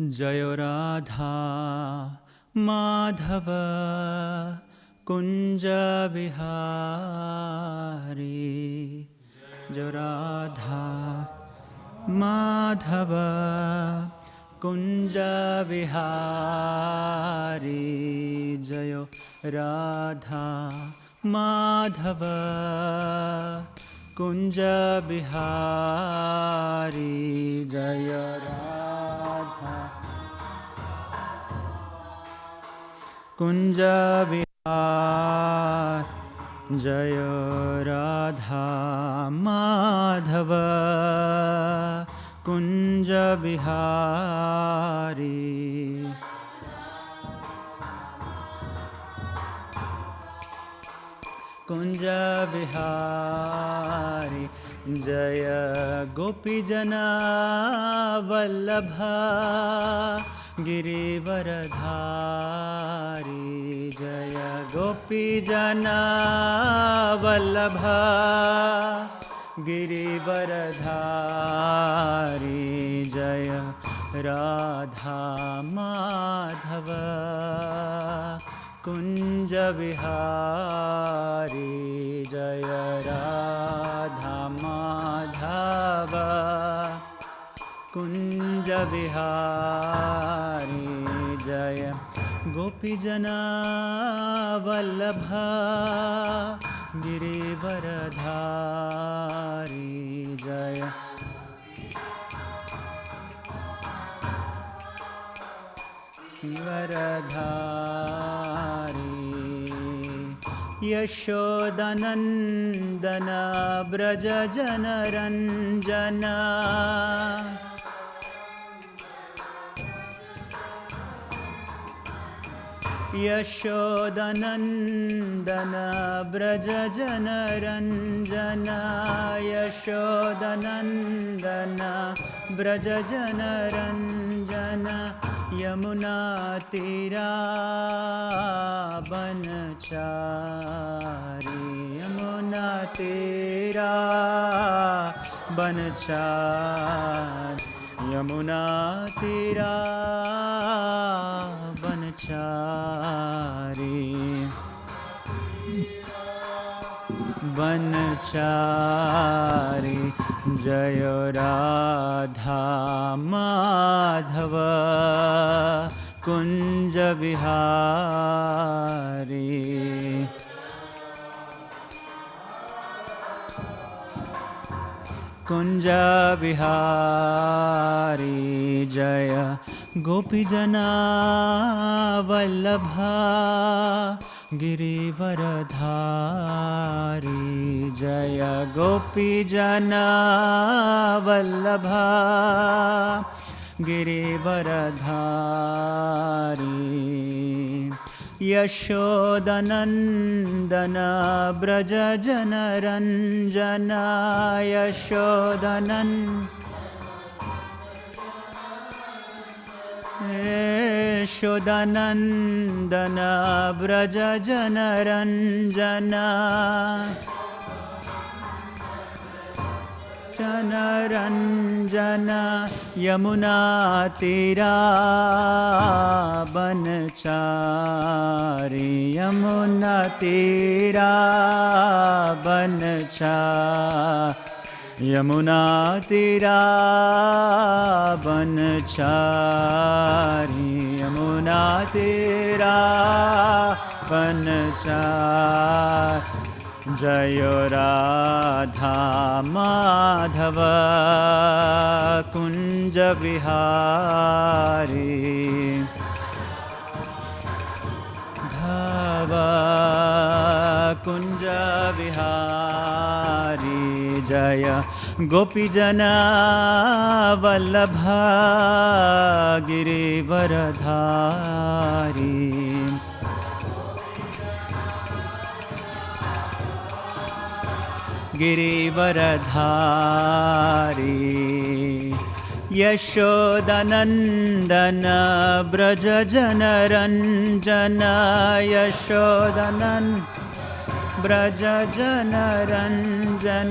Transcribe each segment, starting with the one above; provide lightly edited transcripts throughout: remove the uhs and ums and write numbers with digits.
Jayo Radha Madhava Kunja Vihari Jayo Radha Madhava Kunja Vihari Jayo Radha Madhava Kunja Vihari Jayo Radha Kunja Vihari Jayo Radha Madhava Kunja Vihari Kunja Vihari Jaya Gopijana Vallabha Girivaradhari Jaya Gopijana Vallabha Girivaradhari Jaya Radha Madhava Kunja Vihari Jaya Radha Madhava Kunja Vihari Jaya Gopijana Vallabha Girivaradhari Jaya Girivaradhari Yashodanandana Braja Janaranjana Yashodanandana Braja Janaranjana Yashodanandana Braja Janaranjana Yamuna Tira Banachari Yamuna Tira Banachari Yamuna Tira Banachari Banachari Jayo Radha Madhava Kunja Vihari Kunja Vihari Jaya Gopijana Vallabha Girivaradhari Jaya Gopijana Vallabha Girivaradhari Yashodanandana Braja Janaranjana Yashodanandana Braja Janaranjana Janaranjana Yamuna Tira Banachari Yamuna Tira Banachari Yamuna Tira Banachari Yamuna Tira Banachari Jayo Radha Madhava Kunja Vihari Dhava Kunja Vihari जय गोपीजना वल्लभा गिरिवरधारी गिरिवरधारी यशोदनन्दन ब्रज जनरञ्जन यशोदनन ब्रज जनरञ्जन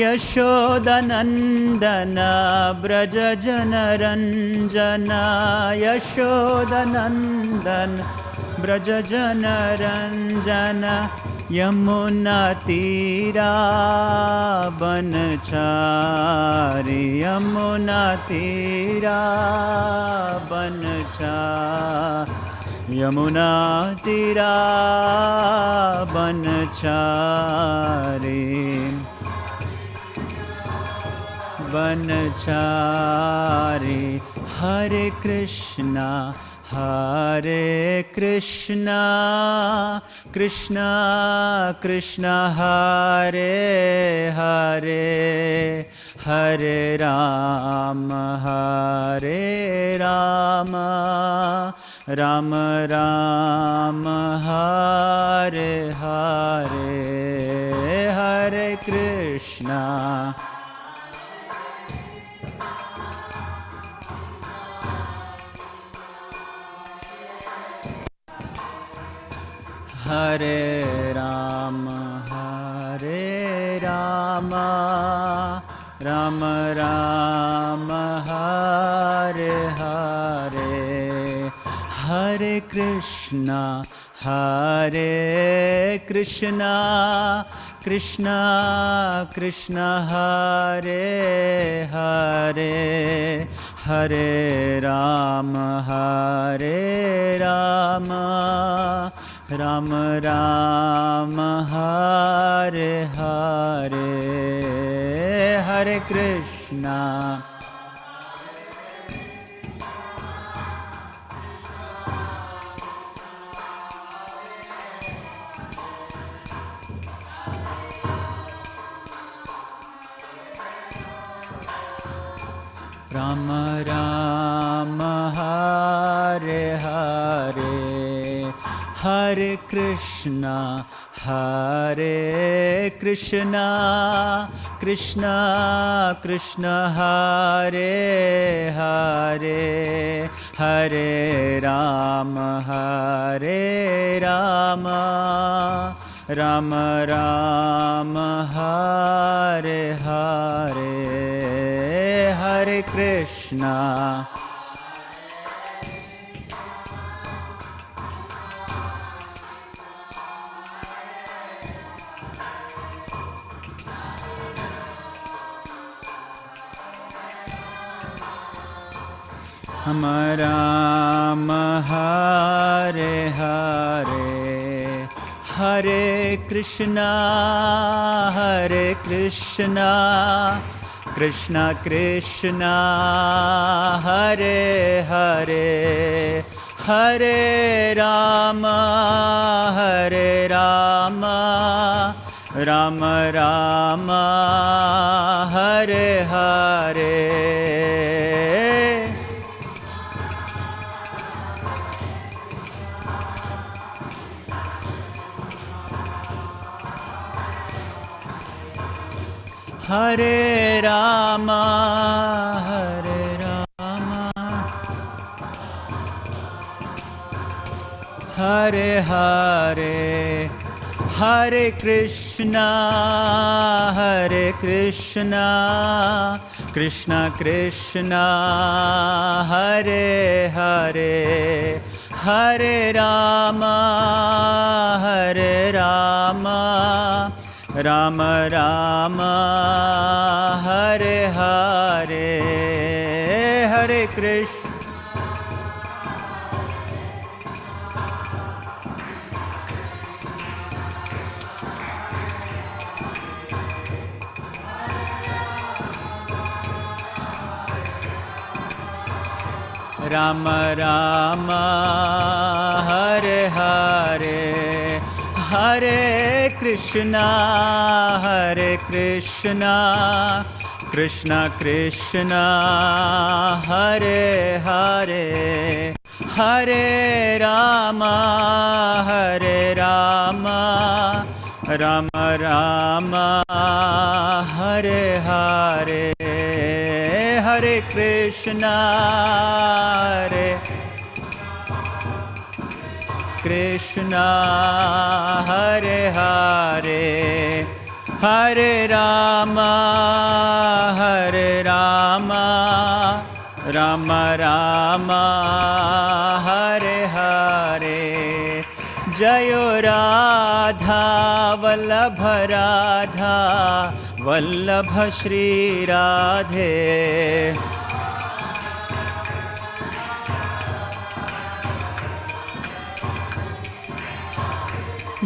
यशोदनन्दन ब्रज जनरञ्जन यशोदनन्दन ब्रज जनरञ्जन यमुना तीरा बनचारी यमुना तीरा बनचारी यमुना तीरा बनचारी बनचारी हरे कृष्णा कृष्णा कृष्णा हरे हरे हरे राम राम राम हरे हरे हरे कृष्णा हरे राम राम राम हरे हरे हरे कृष्णा कृष्णा कृष्णा हरे हरे हरे राम राम राम हरे हरे हरे कृष्णा राम राम हरे हरे हरे कृष्णा कृष्णा कृष्णा हरे हरे हरे राम राम राम हरे हरे हरे कृष्णा हम Ram Hare Hare Hare Krishna Krishna Krishna Hare Hare Hare Ram Ram Ram Hare Hare Hare Ram Hare Hare Hare Krishna Krishna Krishna Hare Hare Hare Ram Ram Ram Hare Hare Hare Krishna Ram Ram Hare Hare Hare Krishna, Hare Krishna, Krishna Krishna, Hare Hare, Hare Rama, Hare Rama, Rama Rama, Hare Hare, Hare Krishna, Hare Krishna, Hare Hare, Hare Rama, Hare Rama, Rama Rama, Hare Hare. Jayo Radha, Vallabha Radha, Vallabha Shri Radhe.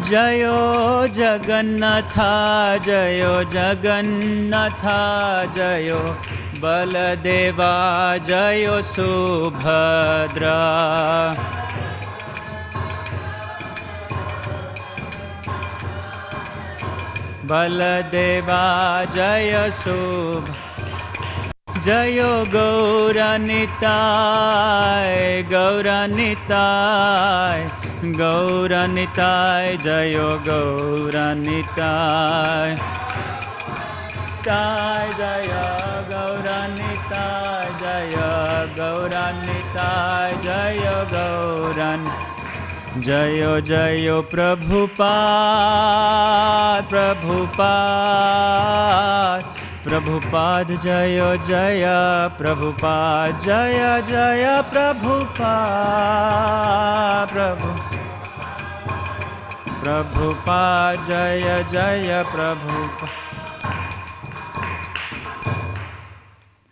Jayo Jagannatha, Jayo Jagannatha, Jayo Baladeva, Jayo Subhadra. Baladeva, Jaya Subhadra. Jayo Gauranitai, Gauranitai, Gauranitai, Jayo Gauranitai, Jaya Gauranitai, Jaya Gauranitai, Jaya Gauran. Jayo Jayo Prabhupada, Prabhupada, Prabhupada, Jayo Jaya Prabhupada, Jaya Jaya Prabhupada, Prabhupada, Jaya Jaya Prabhupada.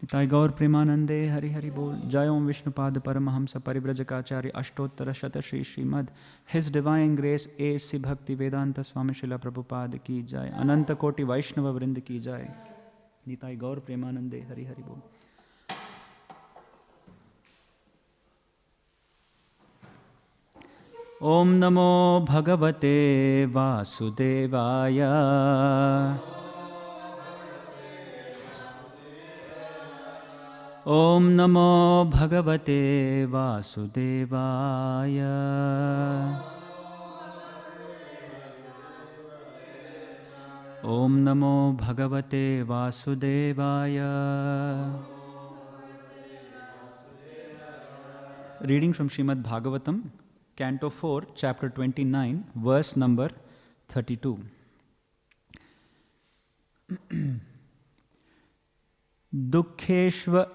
Nitai Gaur Premanande, Hari Hari Bol. Jai Om Vishnupada Paramahamsa Parivrajakaacharya Ashtottara Shata Shri Śrīmad His Divine Grace A.C. Bhaktivedanta Swami Srila Prabhupada ki jai. Ananta Koti Vaishnava Vrind ki jai. Nitai Gaur Premanande, Hari Hari Bol. Om Namo Bhagavate Vasudevaya. Om Namo Bhagavate Vasudevaya. Om Namo Bhagavate Vasudevaya. Reading from Śrīmad Bhāgavatam, Canto 4, Chapter 29, verse number 32. Dukkheshva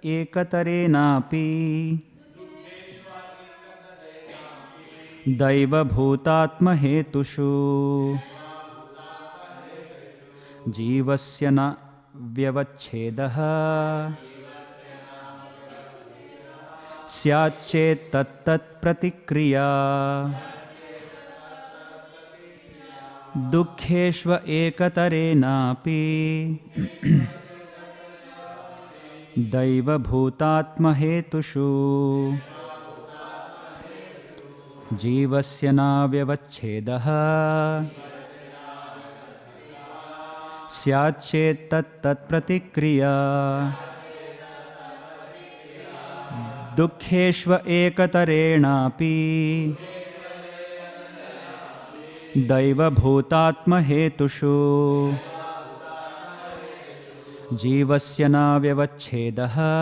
ekatarenapi Daiva bhutatma hetushu Jivasya na vyavachhedaha Syachet tattat pratikriya. Dukkheshva ekatarenapi Daiva bhutatma hetushu Jivasya na vyavachhedaha Syachet tattat pratikriya. Dukkheshva ekatarenapi Daiva bhutatma hetushu Jivasya na vyavachhedaha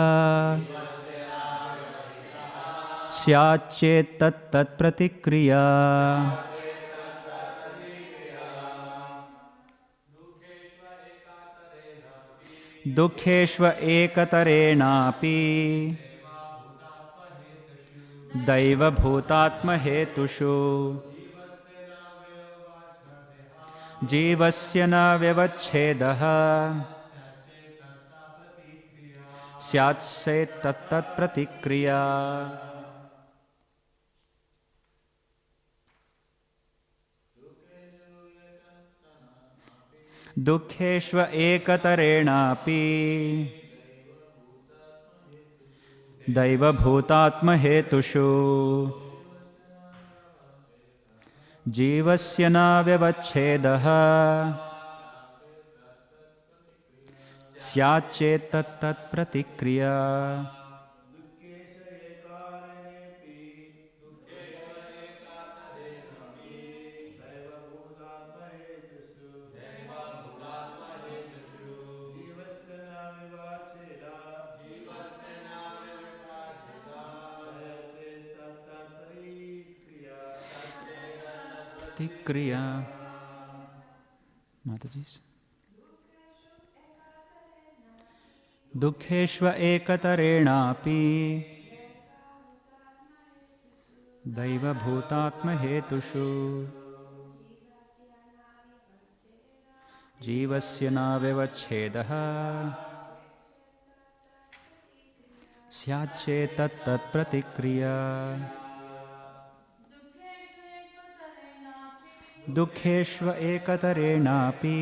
Syachet tattat pratikriya. Dukkheshva ekatarenapi Daiva bhutatma hetushu Jivasya na vyavachhedaha Syachet tattat pratikriya. Dukkheshva ekatarenapi Daiva bhutatma hetushu Jivasya na vyavachhedah Syachet tat tat pratikriya. Pratikriya. Mataji's. Dukkheshva ekatarenapi Daiva bhutatma hetushu Jivasya na vyavachhedah Syachet tat tat pratikriya. Dukkheshva ekatarenapi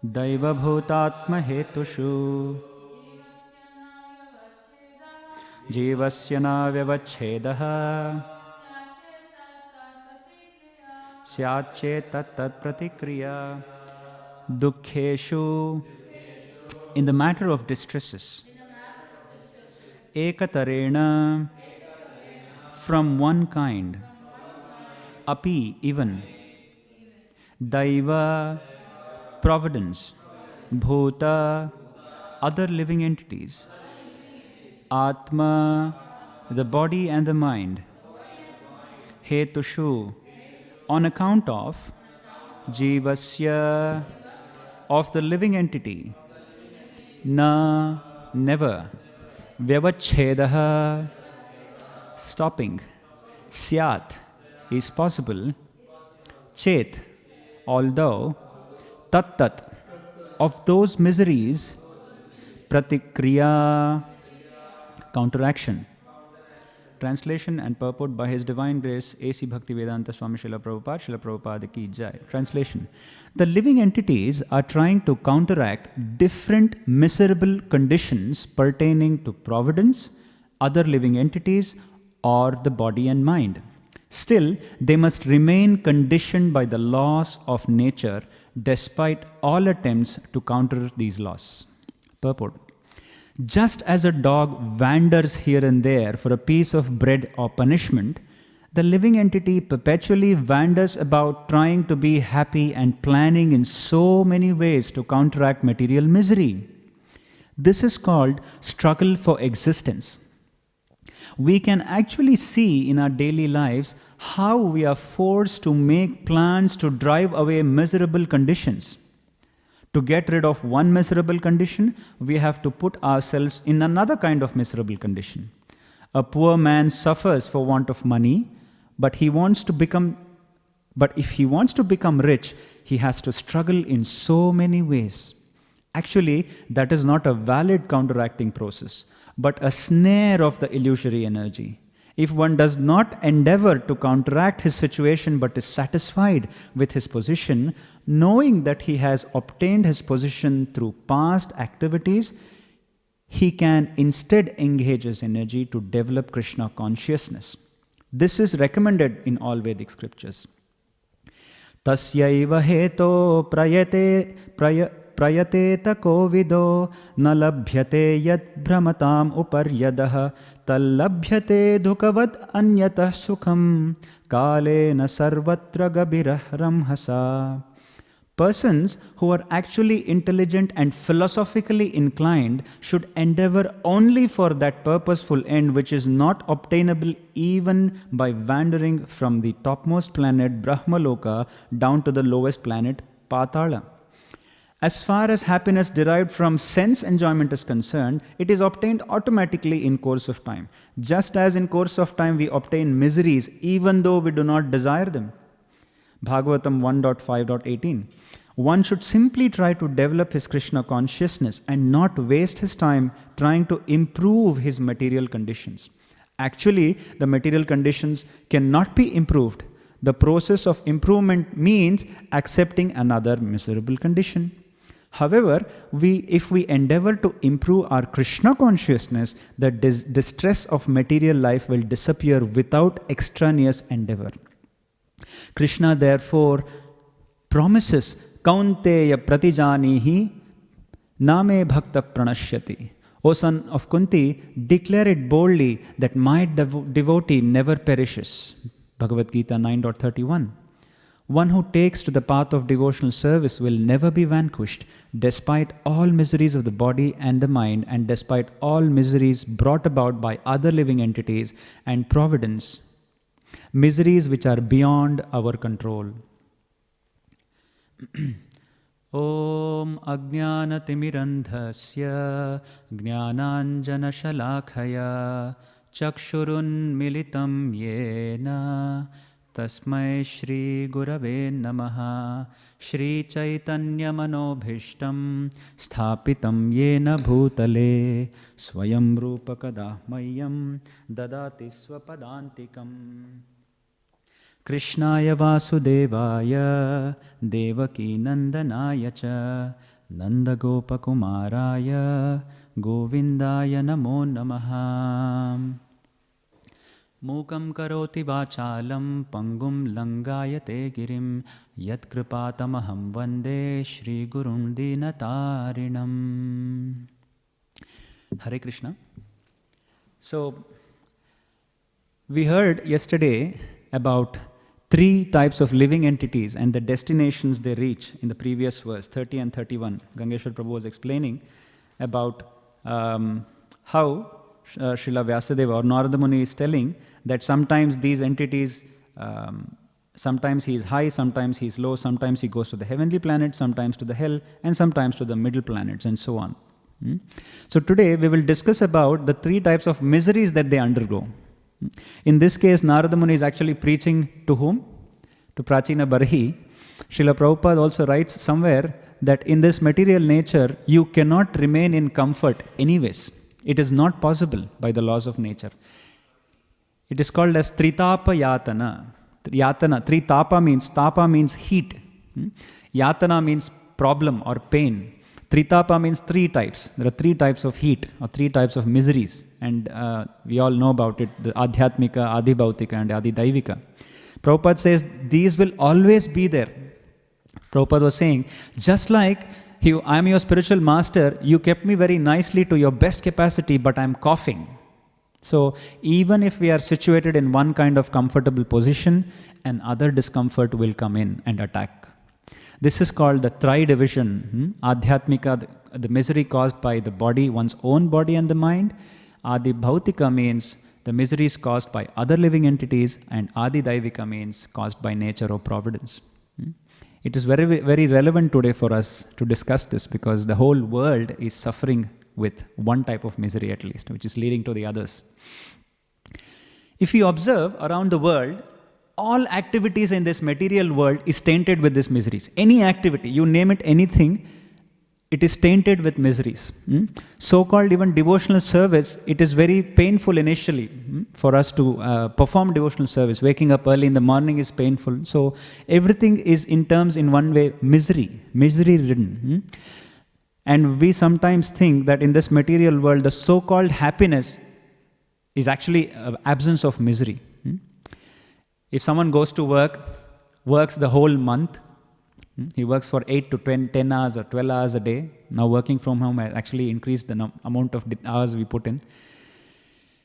Daiva bhutatma hetushu Jivasya na vyavachhedah Syachet tat tat pratikriya. Dukkheshu, in the matter of distresses, ekatarena, from one kind, api, even, daiva, providence, bhuta, other living entities, atma, the body and the mind, hetushu, on account of, jivasya, of the living entity, na, never, vyavachhedah, stopping, syat, is possible, chet, although, tat, of those miseries, pratikriya, counteraction. Translation and purport by His Divine Grace A.C. Bhaktivedanta Swami Srila Prabhupada ki jai. Translation. The living entities are trying to counteract different miserable conditions pertaining to providence, other living entities, or the body and mind. Still, they must remain conditioned by the laws of nature despite all attempts to counter these laws. Purport. Just as a dog wanders here and there for a piece of bread or punishment, the living entity perpetually wanders about trying to be happy and planning in so many ways to counteract material misery. This is called struggle for existence. We can actually see in our daily lives how we are forced to make plans to drive away miserable conditions. To get rid of one miserable condition, we have to put ourselves in another kind of miserable condition. A poor man suffers for want of money, but if he wants to become rich, he has to struggle in so many ways. Actually, that is not a valid counteracting process, but a snare of the illusory energy. If one does not endeavor to counteract his situation but is satisfied with his position, knowing that he has obtained his position through past activities, he can instead engage his energy to develop Krishna consciousness. This is recommended in all Vedic scriptures. Tasyaiva heto prayateta kovido na labhyate yad brahmatam uparyadah tallabhyate dhukavad anyatah sukham kale na sarvatra gabirah ramhasa. Persons who are actually intelligent and philosophically inclined should endeavor only for that purposeful end which is not obtainable even by wandering from the topmost planet Brahmaloka down to the lowest planet Patala. As far as happiness derived from sense enjoyment is concerned, it is obtained automatically in course of time. Just as in course of time we obtain miseries even though we do not desire them. Bhagavatam 1.5.18. One should simply try to develop his Krishna consciousness and not waste his time trying to improve his material conditions. Actually, the material conditions cannot be improved. The process of improvement means accepting another miserable condition. However, if we endeavor to improve our Krishna consciousness, the distress of material life will disappear without extraneous endeavor. Krishna therefore promises, Kaunteya pratijanihi name bhakta pranashyati. O son of Kunti, declare it boldly that my devotee never perishes. Bhagavad Gita 9.31. One who takes to the path of devotional service will never be vanquished, despite all miseries of the body and the mind, and despite all miseries brought about by other living entities and providence, miseries which are beyond our control. Om Ajnanatimirandhasya Jnananjana Shalakaya Chakshurun Militam Yena Tasmai Shri Gurave Namaha Shri Chaitanya Manobhishtam Sthapitam Yena Bhutale Swayam Rupa Kadahmayam Dadati Swapadantikam Krishnaya Vasudevaya Devaki Nandanaya Cha Nandagopakumaraya Govindaya Namo Namaha Mukam karoti vachalam pangum langayate girim yat kripatamaham vande Shri Gurun Dinatarinam. Hare Krishna. So, we heard yesterday about 3 types of living entities and the destinations they reach in the previous verse, 30 and 31. Gangeshwar Prabhu was explaining about how Srila Vyasadeva or Narada Muni is telling that sometimes these entities, sometimes he is high, sometimes he is low, sometimes he goes to the heavenly planet, sometimes to the hell, and sometimes to the middle planets, and so on. So today we will discuss about the 3 types of miseries that they undergo. In this case, Narada Muni is actually preaching to whom? To Prachina Barhi. Srila Prabhupada also writes somewhere that in this material nature, you cannot remain in comfort anyways. It is not possible by the laws of nature. It is called as Tritapa Yatana. Yatana, Tritapa means heat. Yatana means problem or pain. Tritapa means 3 types. There are 3 types of heat or 3 types of miseries. And we all know about it, the Adhyatmika, Adhibhautika and Adidaivika. Prabhupada says these will always be there. Prabhupada was saying, just like I am your spiritual master, you kept me very nicely to your best capacity, but I am coughing. So even if we are situated in one kind of comfortable position, another discomfort will come in and attack. This is called the tri-division. Adhyatmika, the misery caused by the body, one's own body and the mind. Adhibhautika means the miseries caused by other living entities, and Adidaivika means caused by nature or providence. It is very, very relevant today for us to discuss this because the whole world is suffering with one type of misery at least, which is leading to the others. If you observe around the world, all activities in this material world is tainted with these miseries. Any activity, you name it anything, it is tainted with miseries. So-called even devotional service, it is very painful initially for us to perform devotional service. Waking up early in the morning is painful. So everything is in one way, misery-ridden. And we sometimes think that in this material world, the so-called happiness is actually absence of misery. If someone goes to work, works the whole month, he works for 8 to 10 hours or 12 hours a day. Now working from home has actually increased the amount of hours we put in.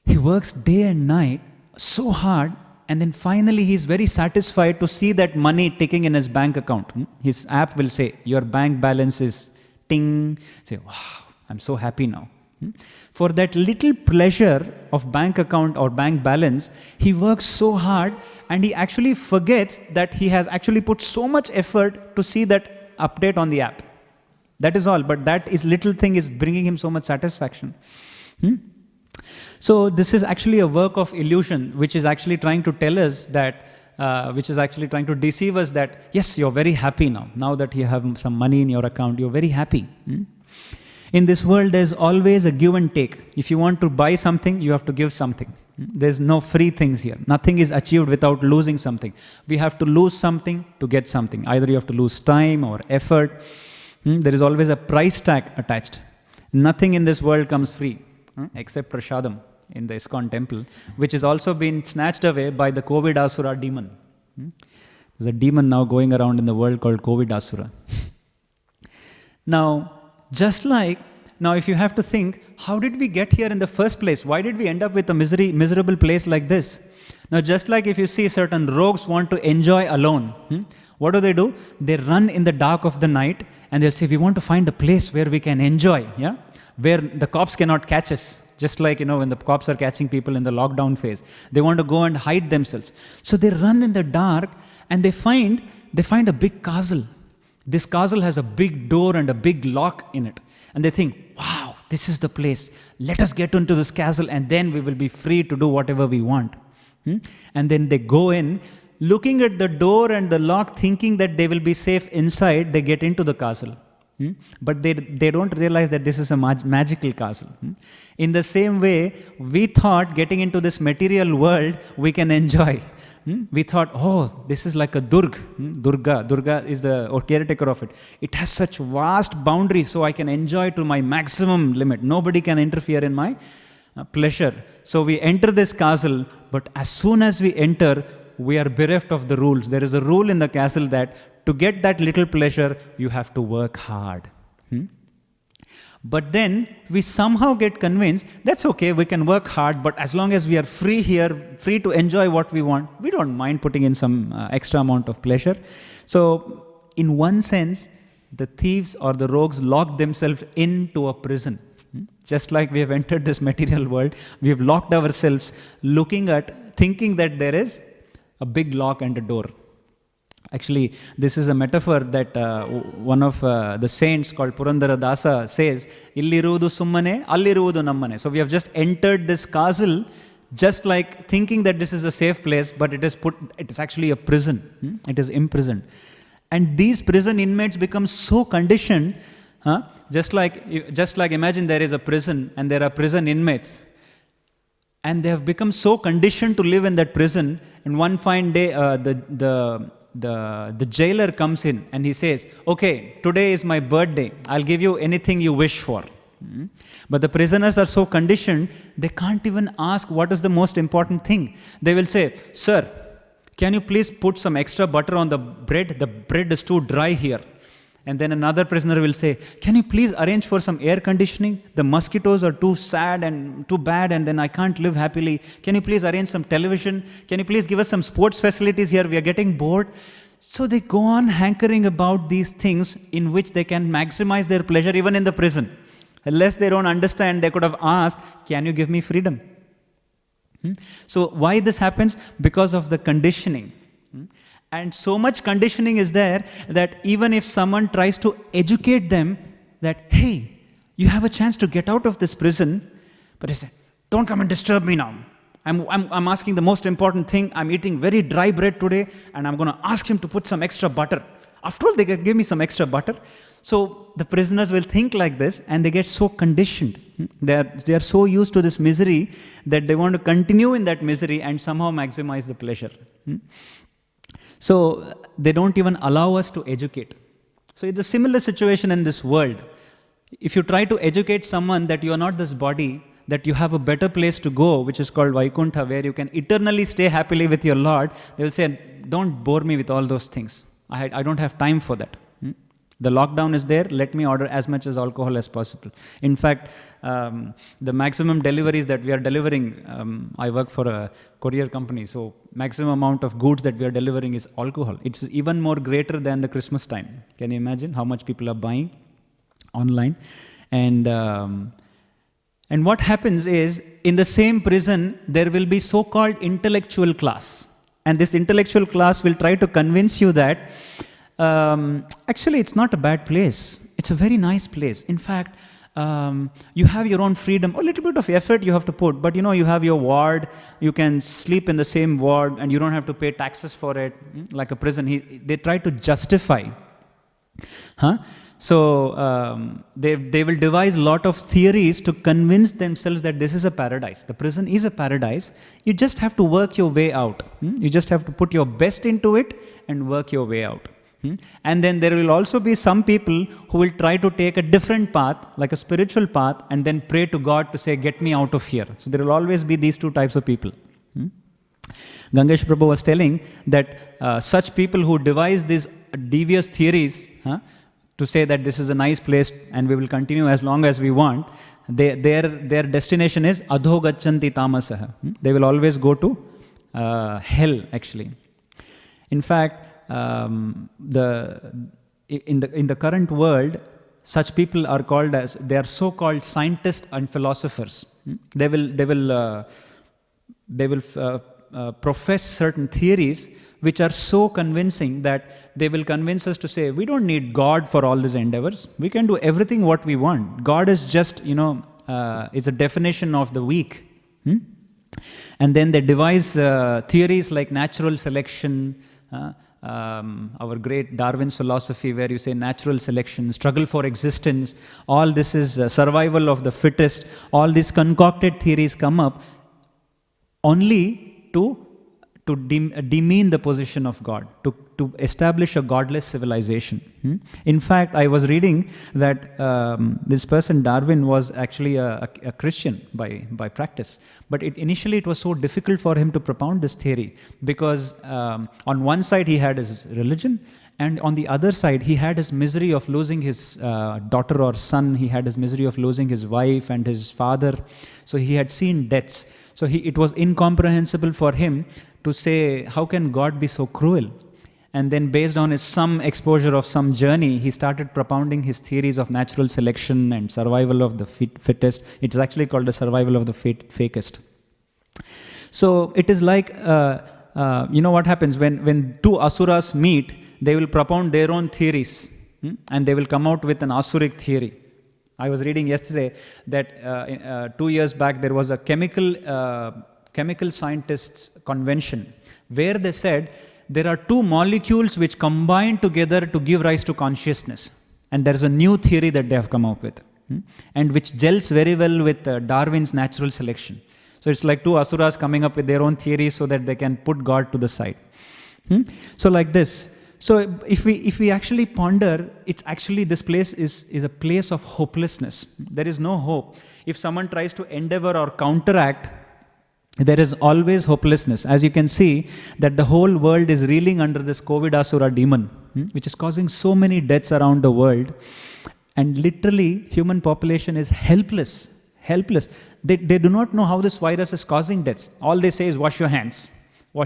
He works day and night so hard, and then finally he is very satisfied to see that money ticking in his bank account. His app will say, your bank balance is ting. Say, wow, I'm so happy now. For that little pleasure of bank account or bank balance, he works so hard and he actually forgets that he has actually put so much effort to see that update on the app. That is all, but that little thing is bringing him so much satisfaction. So this is actually a work of illusion, which is actually trying to tell us that, which is actually trying to deceive us that, yes, you're very happy now. Now that you have some money in your account, you're very happy. In this world, there's always a give and take. If you want to buy something, you have to give something. There's no free things here. Nothing is achieved without losing something. We have to lose something to get something. Either you have to lose time or effort. There is always a price tag attached. Nothing in this world comes free, except Prasadam in the ISKCON temple, which has also been snatched away by the Covid-Asura demon. There's a demon now going around in the world called Covid-Asura. Now, if you have to think, how did we get here in the first place? Why did we end up with a miserable place like this? Now, just like if you see certain rogues want to enjoy alone, what do? They run in the dark of the night and they'll say, we want to find a place where we can enjoy, where the cops cannot catch us. Just like, when the cops are catching people in the lockdown phase. They want to go and hide themselves. So they run in the dark and they find a big castle. This castle has a big door and a big lock in it. And they think, wow, this is the place. Let us get into this castle and then we will be free to do whatever we want. And then they go in, looking at the door and the lock, thinking that they will be safe inside, they get into the castle. But they don't realize that this is a magical castle. In the same way, we thought getting into this material world, we can enjoy. We thought, oh, this is like a Durga. Durga is the caretaker of it. It has such vast boundaries, so I can enjoy to my maximum limit. Nobody can interfere in my pleasure. So we enter this castle, but as soon as we enter, we are bereft of the rules. There is a rule in the castle that to get that little pleasure, you have to work hard. But then we somehow get convinced, that's okay, we can work hard, but as long as we are free here, free to enjoy what we want, we don't mind putting in some extra amount of pleasure. So in one sense, the thieves or the rogues lock themselves into a prison. Just like we have entered this material world, we have locked ourselves thinking that there is a big lock and a door. Actually, this is a metaphor that one of the saints called Purandara Dasa says, Illiruvudu summane, alliruvudu nammane. So we have just entered this castle, just like thinking that this is a safe place, but it is actually a prison. It is imprisoned. And these prison inmates become so conditioned, just like imagine there is a prison and there are prison inmates. And they have become so conditioned to live in that prison, and one fine day the jailer comes in and he says, okay, today is my birthday. I'll give you anything you wish for. But the prisoners are so conditioned, they can't even ask what is the most important thing. They will say, sir, can you please put some extra butter on the bread? The bread is too dry here. And then another prisoner will say, can you please arrange for some air conditioning? The mosquitoes are too sad and too bad, and then I can't live happily. Can you please arrange some television? Can you please give us some sports facilities here? We are getting bored. So they go on hankering about these things in which they can maximize their pleasure even in the prison. Unless they don't understand, they could have asked, can you give me freedom? So why this happens? Because of the conditioning. And so much conditioning is there that even if someone tries to educate them that, hey, you have a chance to get out of this prison, but they say, don't come and disturb me now. I'm asking the most important thing. I'm eating very dry bread today, and I'm going to ask him to put some extra butter. After all, they can give me some extra butter. So the prisoners will think like this, and they get so conditioned. They are so used to this misery that they want to continue in that misery and somehow maximize the pleasure. So they don't even allow us to educate. So it's a similar situation in this world. If you try to educate someone that you are not this body, that you have a better place to go, which is called Vaikuntha, where you can eternally stay happily with your Lord, they will say, don't bore me with all those things. I don't have time for that. The lockdown is there, let me order as much as alcohol as possible. In fact, the maximum deliveries that we are delivering, I work for a courier company, so maximum amount of goods that we are delivering is alcohol. It's even more greater than the Christmas time. Can you imagine how much people are buying online? And what happens is, in the same prison, there will be so-called intellectual class. And this intellectual class will try to convince you that actually, it's not a bad place. It's a very nice place. In fact, you have your own freedom. A little bit of effort you have to put, but you have your ward. You can sleep in the same ward, and you don't have to pay taxes for it, like a prison. They try to justify. So they will devise a lot of theories to convince themselves that this is a paradise. The prison is a paradise. You just have to work your way out. You just have to put your best into it and work your way out. And then there will also be some people who will try to take a different path, like a spiritual path, and then pray to God to say, get me out of here. So there will always be these two types of people. Gangesh Prabhu was telling that such people who devise these devious theories to say that this is a nice place and we will continue as long as we want, their destination is adho gachanti tamasah. They will always go to hell, actually. In fact, in the current world, such people are called as, they are so-called scientists and philosophers. They will profess certain theories which are so convincing that they will convince us to say, we don't need God for all these endeavors. We can do everything what we want. God is just, is a definition of the weak. And then they devise theories like natural selection, our great Darwin's philosophy, where you say natural selection, struggle for existence, all this is survival of the fittest. All these concocted theories come up only to demean the position of God, to establish a godless civilization. In fact, I was reading that this person, Darwin, was actually a Christian by practice. But initially it was so difficult for him to propound this theory because on one side he had his religion, and on the other side he had his misery of losing his daughter or son, he had his misery of losing his wife and his father. So he had seen deaths. So it was incomprehensible for him to say, how can God be so cruel? And then based on his some exposure of some journey, he started propounding his theories of natural selection and survival of the fittest. It's actually called the survival of the fakest. So it is like, what happens when two asuras meet, they will propound their own theories and they will come out with an asuric theory. I was reading yesterday that 2 years back there was a chemical scientists convention where they said there are two molecules which combine together to give rise to consciousness, and there is a new theory that they have come up with and which gels very well with Darwin's natural selection. So it's like two asuras coming up with their own theories so that they can put God to the side. So like this. So if we actually ponder, it's actually, this place is a place of hopelessness. There is no hope. If someone tries to endeavor or counteract, there is always hopelessness. As you can see, that the whole world is reeling under this COVID-asura demon, which is causing so many deaths around the world. And literally, human population is helpless. They do not know how this virus is causing deaths. All they say is wash your hands.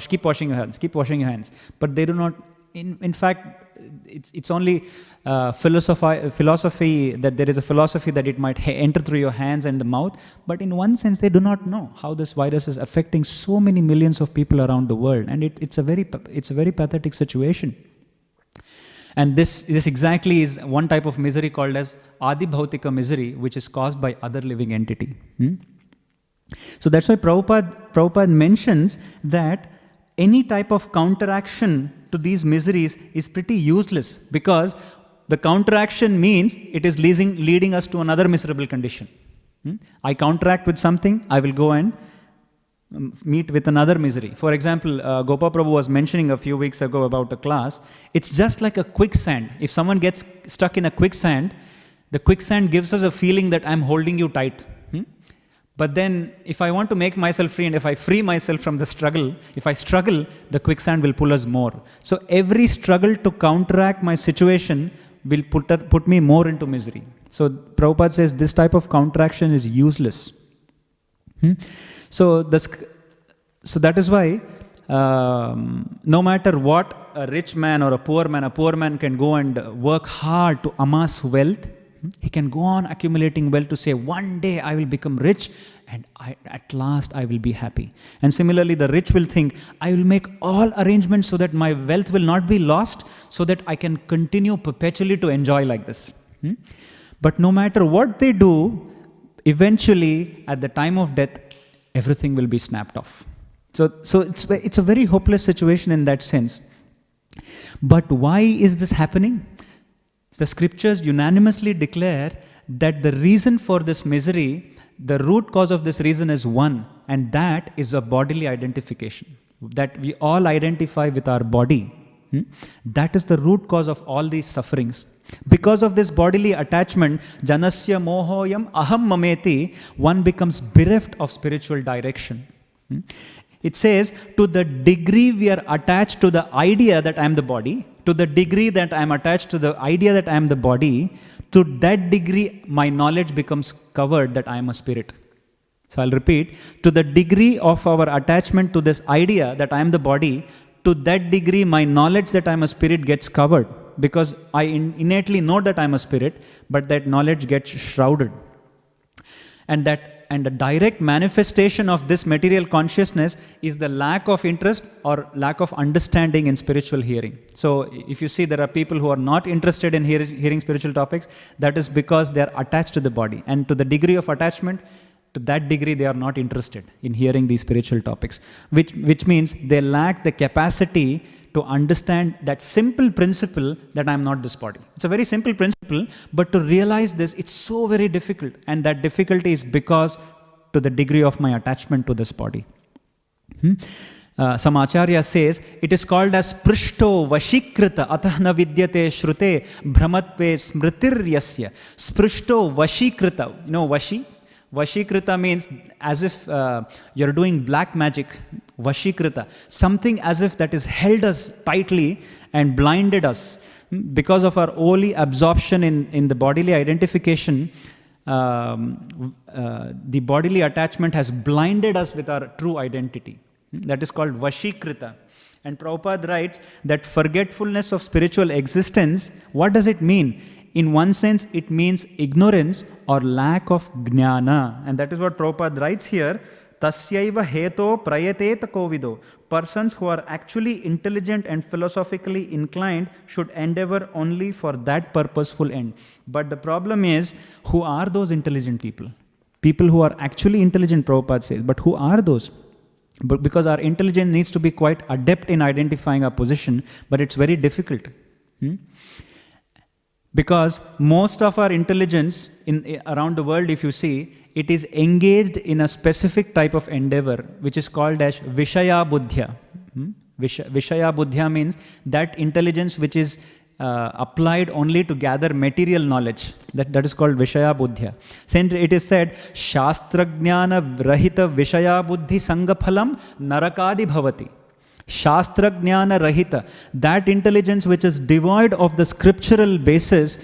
Keep washing your hands. Keep washing your hands. But they do not. In fact, it's only philosophy, that there is a philosophy that it might enter through your hands and the mouth. But in one sense, they do not know how this virus is affecting so many millions of people around the world. And it's a very pathetic situation. And this exactly is one type of misery called as Adi Bhautika misery, which is caused by other living entity. So that's why Prabhupada mentions that any type of counteraction to these miseries is pretty useless, because the counteraction means it is leading us to another miserable condition. I counteract with something, I will go and meet with another misery. For example, Gopa Prabhu was mentioning a few weeks ago about a class. It's just like a quicksand. If someone gets stuck in a quicksand, the quicksand gives us a feeling that I'm holding you tight. But then if I want to make myself free, and if I free myself from the struggle, if I struggle, the quicksand will pull us more. So every struggle to counteract my situation will put me more into misery. So Prabhupada says this type of counteraction is useless. So that is why no matter what a rich man or a poor man can go and work hard to amass wealth. He can go on accumulating wealth to say, one day I will become rich and at last I will be happy. And similarly, the rich will think, I will make all arrangements so that my wealth will not be lost, so that I can continue perpetually to enjoy like this. But no matter what they do, eventually at the time of death, everything will be snapped off. So it's a very hopeless situation in that sense. But why is this happening? The scriptures unanimously declare that the reason for this misery, the root cause of this reason is one, and that is a bodily identification. That we all identify with our body. That is the root cause of all these sufferings. Because of this bodily attachment, janasya mohoyam aham mameti, one becomes bereft of spiritual direction. It says, to the degree we are attached to the idea that I am the body, to the degree that I am attached to the idea that I am the body, to that degree my knowledge becomes covered that I am a spirit. So I'll repeat, to the degree of our attachment to this idea that I am the body, to that degree my knowledge that I am a spirit gets covered, because I innately know that I am a spirit, but that knowledge gets shrouded. And the direct manifestation of this material consciousness is the lack of interest or lack of understanding in spiritual hearing. So if you see there are people who are not interested in hearing spiritual topics, that is because they are attached to the body. And to the degree of attachment, to that degree they are not interested in hearing these spiritual topics, which means they lack the capacity to understand that simple principle that I am not this body. It's a very simple principle, but to realize this, it's so very difficult. And that difficulty is because to the degree of my attachment to this body. Some Acharya says, it is called as sprishto vashikrita atahna vidyate shrute brahmatve smritiryasya. Sprishto vashikrita. You know vashi? Vashikrita means as if you're doing black magic. Vashikrita. Something as if that is held us tightly and blinded us. Because of our holy absorption in the bodily identification, the bodily attachment has blinded us with our true identity. That is called Vashikrita. And Prabhupada writes that forgetfulness of spiritual existence, what does it mean? In one sense, it means ignorance or lack of jnana. And that is what Prabhupada writes here. Tasyaiva heto prayatet kovido. Persons who are actually intelligent and philosophically inclined should endeavor only for that purposeful end. But the problem is, who are those intelligent people? People who are actually intelligent, Prabhupada says. But who are those? But because our intelligence needs to be quite adept in identifying our position, but it's very difficult. Because most of our intelligence around the world, if you see, it is engaged in a specific type of endeavor, which is called as Vishaya Buddhya. Vishaya Buddhya means that intelligence which is applied only to gather material knowledge. That is called Vishaya Buddhya. Since it is said, Shastrajnana Rahita Vishaya Buddhi Sangaphalam Narakadi Bhavati. Shastra Jnana Rahita, that intelligence which is devoid of the scriptural basis,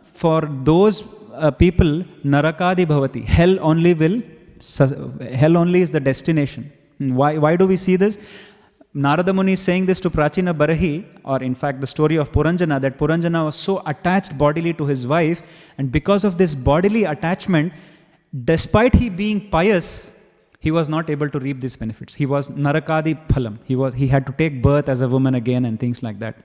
for those people, Narakadi Bhavati, hell only is the destination. Why do we see this? Narada Muni is saying this to Prachina Barahi, or in fact the story of Puranjana, that Puranjana was so attached bodily to his wife, and because of this bodily attachment, despite he being pious, he was not able to reap these benefits. He was narakadi phalam. He had to take birth as a woman again and things like that.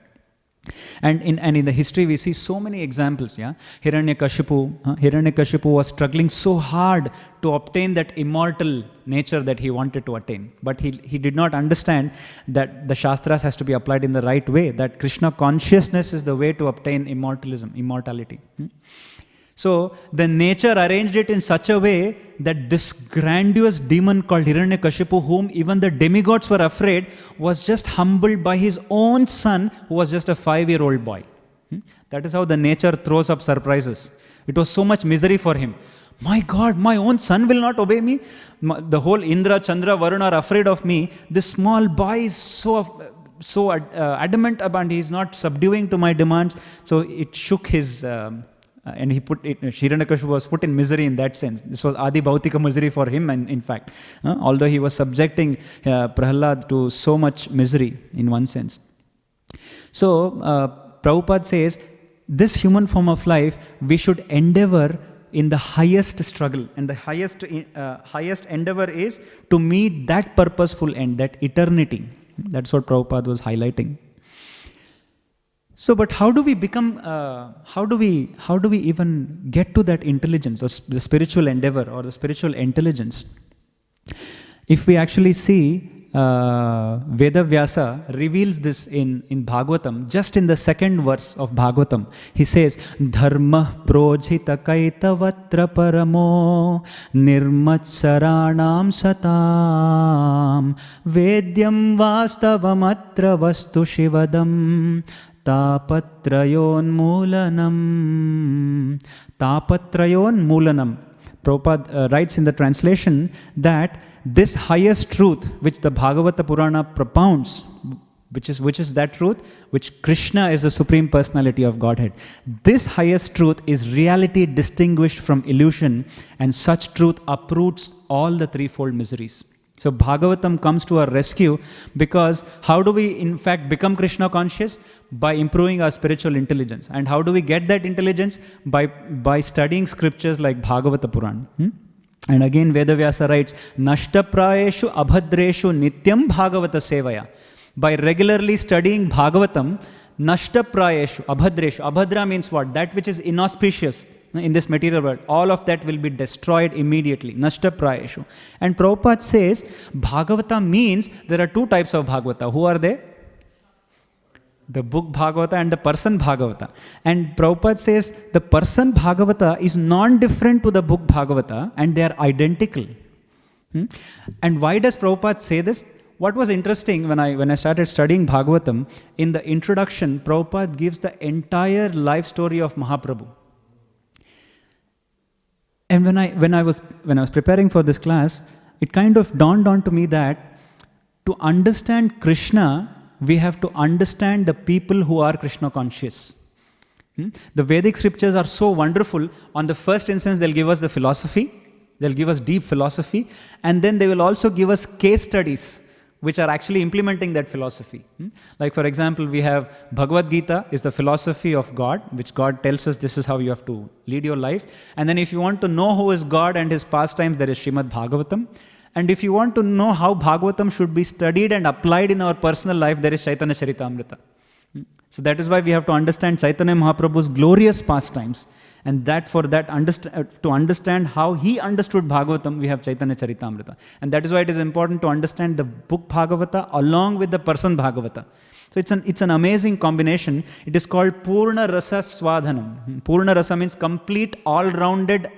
And in the history we see so many examples. Yeah, Hiranyakashipu was struggling so hard to obtain that immortal nature that he wanted to attain. But he did not understand that the Shastras has to be applied in the right way. That Krishna consciousness is the way to obtain immortality. So the nature arranged it in such a way that this grandiose demon called Hiranyakashipu, whom even the demigods were afraid, was just humbled by his own son, who was just a 5-year-old boy. That is how the nature throws up surprises. It was so much misery for him. My God, my own son will not obey me. The whole Indra, Chandra, Varuna are afraid of me. This small boy is so adamant about he is not subduing to my demands. So it shook his... and Hiranyakashipu was put in misery in that sense. This was Adi Bhautika misery for him, and in fact, although he was subjecting Prahlad to so much misery in one sense. So, Prabhupada says, this human form of life, we should endeavor in the highest struggle, and the highest endeavor is to meet that purposeful end, that eternity. That's what Prabhupada was highlighting. So, but how do we become, how do we even get to that intelligence, or the spiritual endeavor, or the spiritual intelligence? If we actually see, Vedavyasa reveals this in Bhagavatam, just in the second verse of Bhagavatam. He says, Dharma projhita kaitavatra paramo nirmatsaranam satam vedyam vastavamatra vastu shivadam tapatrayon mulanam. Tapatrayon mulanam. Prabhupada writes in the translation that this highest truth which the Bhagavata Purana propounds, which is that truth, which Krishna is the Supreme Personality of Godhead. This highest truth is reality distinguished from illusion, and such truth uproots all the threefold miseries. So Bhagavatam comes to our rescue, because how do we in fact become Krishna conscious? By improving our spiritual intelligence. And how do we get that intelligence? By studying scriptures like Bhagavata Purana. And again Vedavyasa writes, Nashtaprayeshu abhadreshu nityam Bhagavata sevaya. By regularly studying Bhagavatam, Nashtaprayeshu abhadreshu. Abhadra means what? That which is inauspicious in this material world. All of that will be destroyed immediately. Nashtaprayeshu. And Prabhupada says, Bhagavata means there are two types of Bhagavata. Who are they? The book Bhagavata and the person Bhagavata. And Prabhupada says the person Bhagavata is non-different to the book Bhagavata, and they are identical. And why does Prabhupada say this? What was interesting when I started studying Bhagavatam, in the introduction, Prabhupada gives the entire life story of Mahaprabhu. And when I was preparing for this class, it kind of dawned onto me that to understand Krishna, we have to understand the people who are Krishna conscious. The Vedic scriptures are so wonderful. On the first instance, they'll give us the philosophy. They'll give us deep philosophy. And then they will also give us case studies which are actually implementing that philosophy. Like for example, we have Bhagavad Gita is the philosophy of God, which God tells us this is how you have to lead your life. And then if you want to know who is God and his pastimes, there is Śrīmad Bhāgavatam. And if you want to know how Bhagavatam should be studied and applied in our personal life, there is Chaitanya Charitamrita. So that is why we have to understand Chaitanya Mahaprabhu's glorious pastimes. And to understand how he understood Bhagavatam, we have Chaitanya Charitamrita. And that is why it is important to understand the book Bhagavata along with the person Bhagavata. So it's an amazing combination. It is called Purna Rasa Swadhanam. Purna Rasa means complete, all-rounded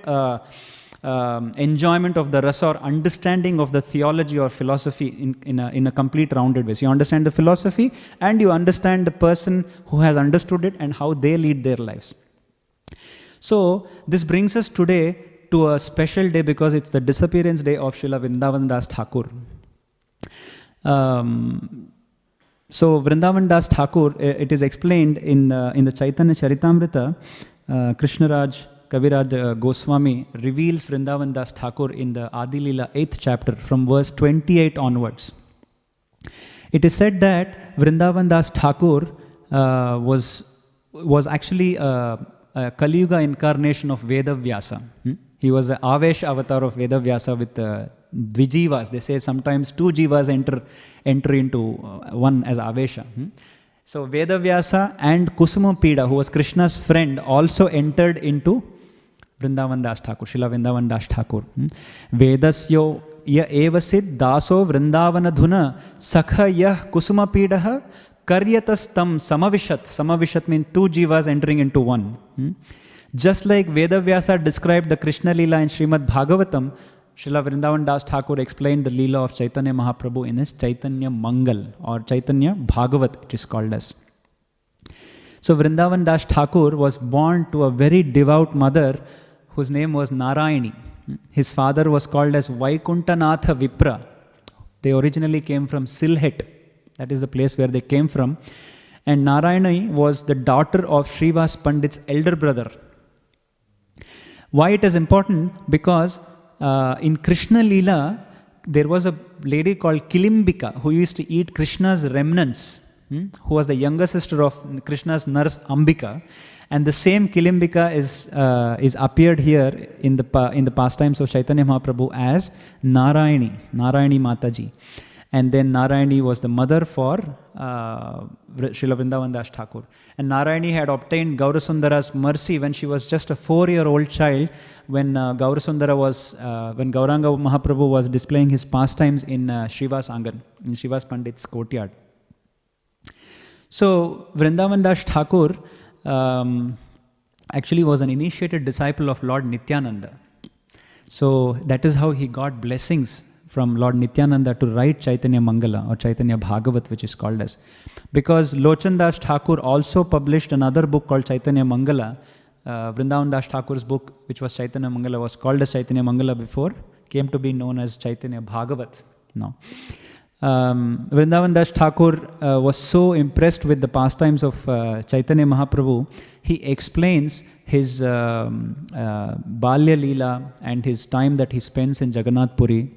enjoyment of the rasa, or understanding of the theology or philosophy in a complete rounded way. So you understand the philosophy and you understand the person who has understood it and how they lead their lives. So this brings us today to a special day, because it's the disappearance day of Srila Vrindavan Das Thakur. So Vrindavan Das Thakur, it is explained in the Chaitanya Charitamrita. Krishnaraj Kaviraj Goswami reveals Vrindavan Das Thakur in the Adi Lila 8th chapter from verse 28 onwards. It is said that Vrindavan Das Thakur was actually a Kali Yuga incarnation of Vedavyasa. He was the Avesh avatar of Vedavyasa with Dvijivas. They say sometimes two jivas enter into one as Avesha. So Vedavyasa and Kusumapida, who was Krishna's friend, also entered into Vrindavan Das Thakur, Srila Vrindavan Das Thakur. Vedasyo ya evasid daso Vrindavanadhuna sakha yah Kusumapidaha karyatastam samavishat. Samavishat means two jivas entering into one. Just like Vedavyasa described the Krishna Leela in Śrīmad Bhāgavatam, Srila Vrindavan Das Thakur explained the Leela of Chaitanya Mahaprabhu in his Chaitanya Mangal, or Chaitanya Bhagavat it is called as. So Vrindavan Das Thakur was born to a very devout mother whose name was Narayani. His father was called as Vaikuntanatha Vipra. They originally came from Silhet. That is the place where they came from. And Narayani was the daughter of Srivas Pandit's elder brother. Why it is important? Because in Krishna Leela, there was a lady called Kilimbika who used to eat Krishna's remnants, who was the younger sister of Krishna's nurse Ambika. And the same Kilimbika is appeared here in the pastimes of Chaitanya Mahaprabhu as Narayani Mataji. And then Narayani was the mother for Srila Vrindavan Das Thakur. And Narayani had obtained Gaurasundara's mercy when she was just a 4-year-old child, when Gaurasundara was, when Gauranga Mahaprabhu was displaying his pastimes in Srivas Angan, in Srivas Pandit's courtyard. So Vrindavan Das Thakur actually was an initiated disciple of Lord Nityananda. So that is how he got blessings from Lord Nityananda to write Chaitanya Mangala or Chaitanya Bhagavat, which is called as. Because Lochan Das Thakur also published another book called Chaitanya Mangala. Vrindavan Das Thakur's book, which was Chaitanya Mangala, was called as Chaitanya Mangala before, came to be known as Chaitanya Bhagavat now. Vrindavan Das Thakur was so impressed with the pastimes of Chaitanya Mahaprabhu, he explains his Balya Leela and his time that he spends in Jagannath Puri,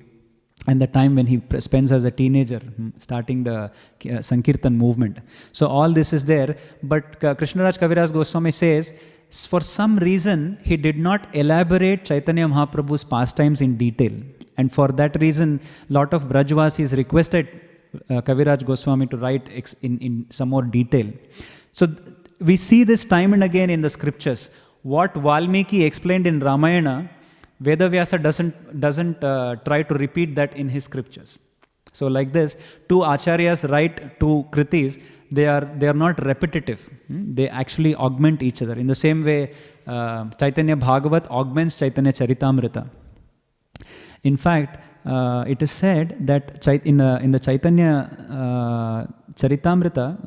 and the time when he spends as a teenager, starting the Sankirtan movement. So all this is there, but Krishnaraj Kaviraj Goswami says, for some reason, he did not elaborate Chaitanya Mahaprabhu's pastimes in detail. And for that reason, lot of Brajvasis requested Kaviraj Goswami to write in some more detail. So we see this time and again in the scriptures. What Valmiki explained in Ramayana, Vedavyasa doesn't try to repeat that in his scriptures. So like this, two acharyas write two kritis, they are not repetitive. They actually augment each other. In the same way, Chaitanya Bhagavat augments Chaitanya Charitamrita. In fact, it is said that in the Chaitanya Charitamrita,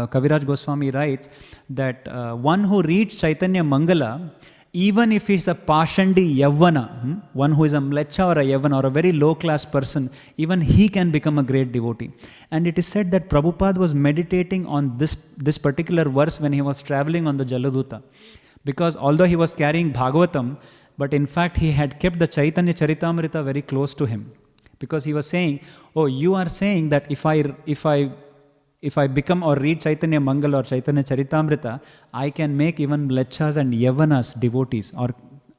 Kaviraj Goswami writes that one who reads Chaitanya Mangala, even if he is a Pashandi Yavana, one who is a Mlecha or a Yavana or a very low class person, even he can become a great devotee. And it is said that Prabhupada was meditating on this particular verse when he was traveling on the Jaladuta. Because although he was carrying Bhagavatam, but in fact he had kept the Chaitanya Charitamrita very close to him. Because he was saying, oh, you are saying that if I become or read Chaitanya Mangala or Chaitanya Charitamrita, I can make even Mlechas and Yavanas devotees or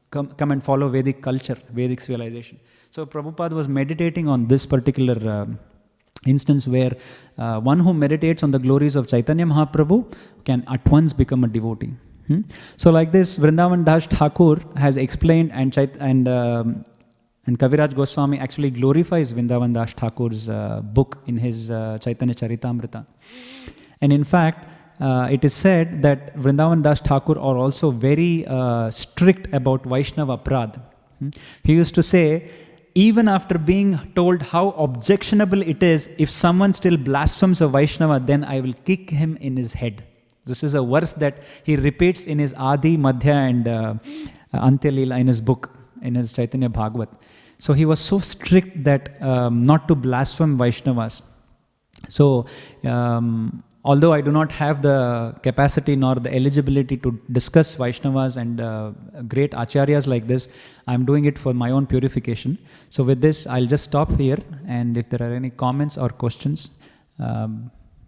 come and follow Vedic culture, Vedic civilization. So Prabhupada was meditating on this particular instance where one who meditates on the glories of Chaitanya Mahaprabhu can at once become a devotee. So like this, Vrindavan Das Thakur has explained, and Kaviraj Goswami actually glorifies Vrindavan Das Thakur's book in his Chaitanya Charitamrita. And in fact, it is said that Vrindavan Das Thakur are also very strict about Vaishnava Aprad. He used to say, even after being told how objectionable it is, if someone still blasphemes a Vaishnava, then I will kick him in his head. This is a verse that he repeats in his Adi, Madhya and Antya Leela in his book, in his Chaitanya Bhagavat. So he was so strict that not to blaspheme Vaishnavas. So although I do not have the capacity nor the eligibility to discuss Vaishnavas and great acharyas like this, I am doing it for my own purification. So with this, I'll just stop here, and if there are any comments or questions,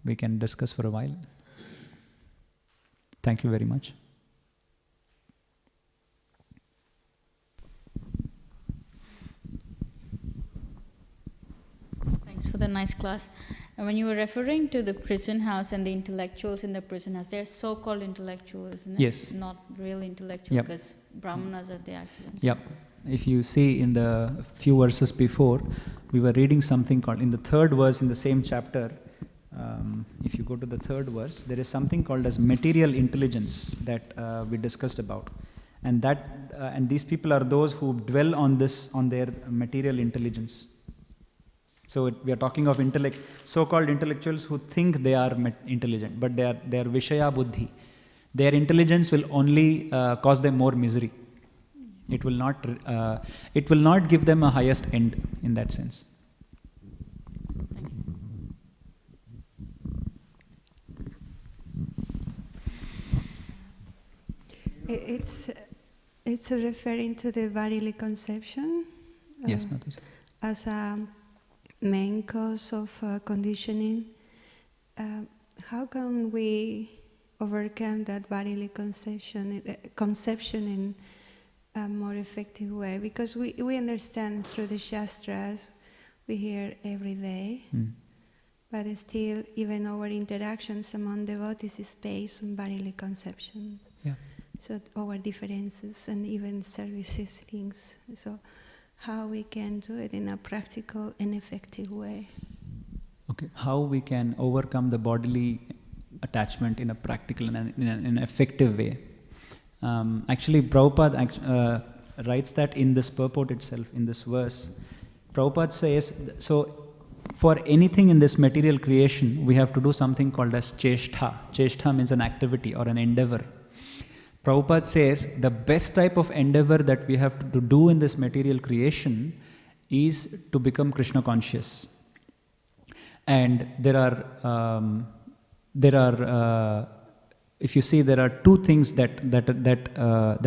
we can discuss for a while. Thank you very much. Thanks for the nice class. And when you were referring to the prison house and the intellectuals in the prison house, they're so-called intellectuals, isn't it? Yes. Not real intellectual, because Brahmanas are the actual. Yep. If you see in the few verses before, we were reading something called, in the third verse in the same chapter, if you go to the third verse, there is something called as material intelligence that we discussed about. And and these people are those who dwell on their material intelligence. So we are talking of so-called intellectuals who think they are intelligent, but they are Vishaya Buddhi. Their intelligence will only cause them more misery. It will not give them a highest end in that sense. It's referring to the bodily conception. Yes, Mataji. As a main cause of conditioning. How can we overcome that bodily conception in a more effective way? Because we understand through the Shastras, we hear every day. But still, even our interactions among devotees is based on bodily conception. Yeah. So our differences and even services things. So how we can do it in a practical and effective way. Okay. How we can overcome the bodily attachment in a practical and in an effective way. Actually, Prabhupada writes that in this purport itself, in this verse. Prabhupada says, so for anything in this material creation, we have to do something called as cheshtha. Cheshtha means an activity or an endeavor. Prabhupada says the best type of endeavor that we have to do in this material creation is to become Krishna conscious. And there are if you see, there are two things that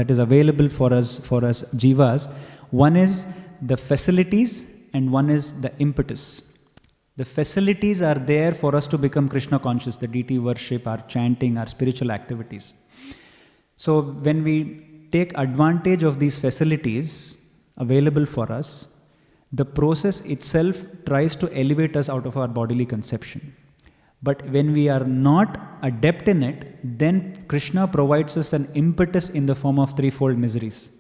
is available for us jivas. One is the facilities and one is the impetus. The facilities are there for us to become Krishna conscious, the deity worship, our chanting, our spiritual activities. So when we take advantage of these facilities available for us, the process itself tries to elevate us out of our bodily conception. But when we are not adept in it, then Krishna provides us an impetus in the form of threefold miseries.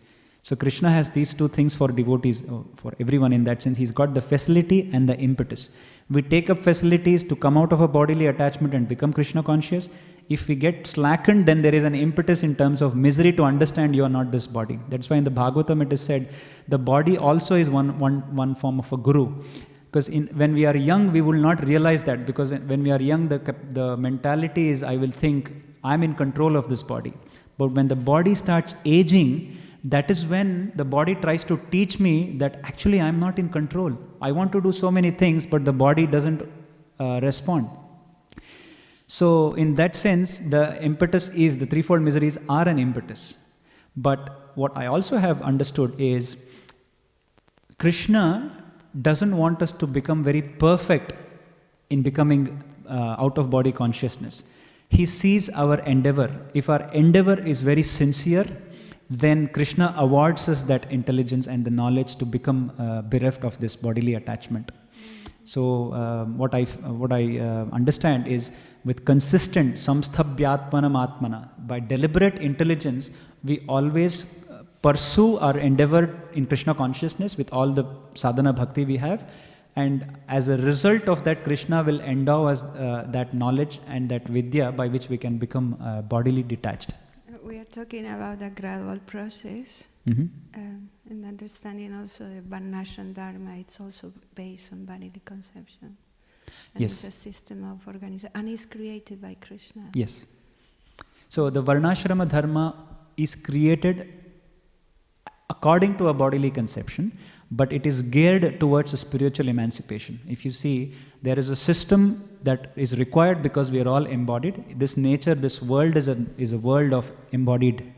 So Krishna has these two things for devotees, for everyone in that sense. He's got the facility and the impetus. We take up facilities to come out of a bodily attachment and become Krishna conscious. If we get slackened, then there is an impetus in terms of misery to understand you are not this body. That's why in the Bhagavatam it is said, the body also is one form of a guru. Because when we are young, we will not realize that, because when we are young, the mentality is, I will think, I'm in control of this body. But when the body starts aging, that is when the body tries to teach me that actually I'm not in control. I want to do so many things, but the body doesn't respond. So in that sense, the impetus is, the threefold miseries are an impetus. But what I also have understood is, Krishna doesn't want us to become very perfect in becoming out-of-body consciousness. He sees our endeavor. If our endeavor is very sincere, then Krishna awards us that intelligence and the knowledge to become bereft of this bodily attachment. So what I understand is, with consistent samsthabhyatmanam atmana, by deliberate intelligence, we always pursue our endeavor in Krishna consciousness with all the sadhana bhakti we have, and as a result of that, Krishna will endow us that knowledge and that vidya by which we can become bodily detached. We are talking about a gradual process, and understanding also the Varnashram Dharma. It's also based on bodily conception. And yes. It's a system of organization, and it's created by Krishna. Yes. So the Varnashrama Dharma is created according to a bodily conception, but it is geared towards a spiritual emancipation. If you see, there is a system that is required because we are all embodied. This nature, this world is a world of embodied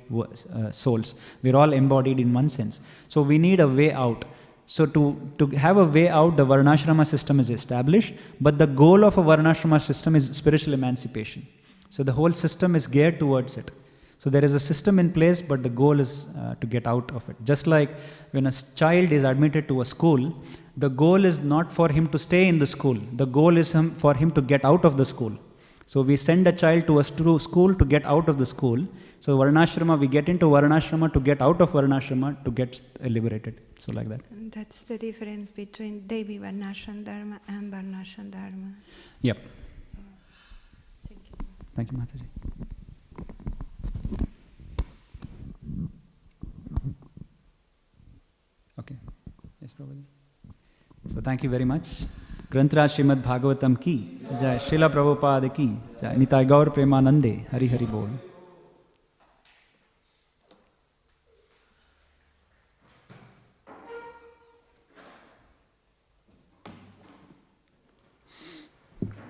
souls. We are all embodied in one sense. So we need a way out. So to have a way out, the Varnashrama system is established, but the goal of a Varnashrama system is spiritual emancipation. So the whole system is geared towards it. So there is a system in place, but the goal is to get out of it. Just like when a child is admitted to a school, the goal is not for him to stay in the school. The goal is for him to get out of the school. So we send a child to a school to get out of the school. So Varnashrama, we get into Varnashrama to get out of Varnashrama to get liberated. So like that. And that's the difference between Devi Varnashram Dharma and Varnashram Dharma. Yep. Thank you. Thank you, Mataji. Okay. Yes, Prabhupada. So thank you very much. Grantraj Śrīmad Bhāgavatam ki Jai, Srila Prabhupada ki Jai, Nitai Gaur Premanande, Hari Hari Bol.